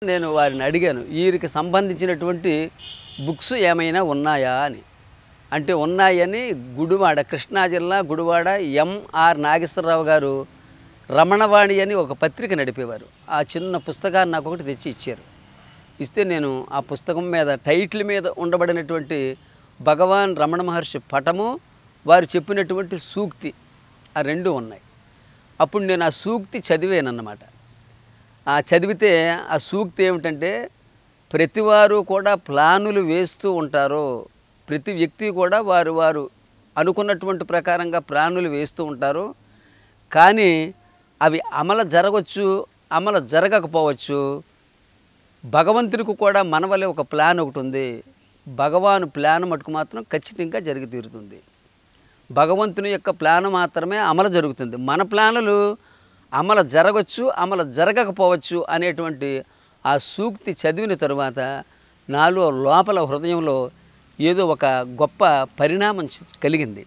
నేను వారిని అడిగాను, వీరికి సంబంధించినటువంటి బుక్స్ ఏమైనా ఉన్నాయా అని. అంటే ఉన్నాయని గుడివాడ, కృష్ణా జిల్లా గుడివాడ ఎంఆర్ నాగేశ్వరరావు గారు రమణవాణి అని ఒక పత్రిక నడిపేవారు. ఆ చిన్న పుస్తకాన్ని నాకు ఒకటి తెచ్చి ఇచ్చారు. ఇస్తే నేను ఆ పుస్తకం మీద టైటిల్ మీద ఉండబడినటువంటి భగవాన్ రమణ మహర్షి పటము, వారు చెప్పినటువంటి సూక్తి, ఆ రెండు ఉన్నాయి. అప్పుడు నేను ఆ సూక్తి చదివానన్నమాట. చదివితే ఆ సూక్తి ఏమిటంటే, ప్రతివారు కూడా ప్లానులు వేస్తూ ఉంటారు. ప్రతి వ్యక్తి కూడా వారు అనుకున్నటువంటి ప్రకారంగా ప్లానులు వేస్తూ ఉంటారు. కానీ అవి అమలు జరగవచ్చు, అమలు జరగకపోవచ్చు. భగవంతునికి కూడా మన వల్లే ఒక ప్లాన్ ఒకటి ఉంది. భగవాను ప్లాన్ మటుకు మాత్రం ఖచ్చితంగా జరిగి తీరుతుంది. భగవంతుని యొక్క ప్లాన్ మాత్రమే అమలు జరుగుతుంది. మన ప్లానులు అమలు జరగవచ్చు, అమలు జరగకపోవచ్చు అనేటువంటి ఆ సూక్తి చదివిన తరువాత నాలో లోపల హృదయంలో ఏదో ఒక గొప్ప పరిణామం కలిగింది.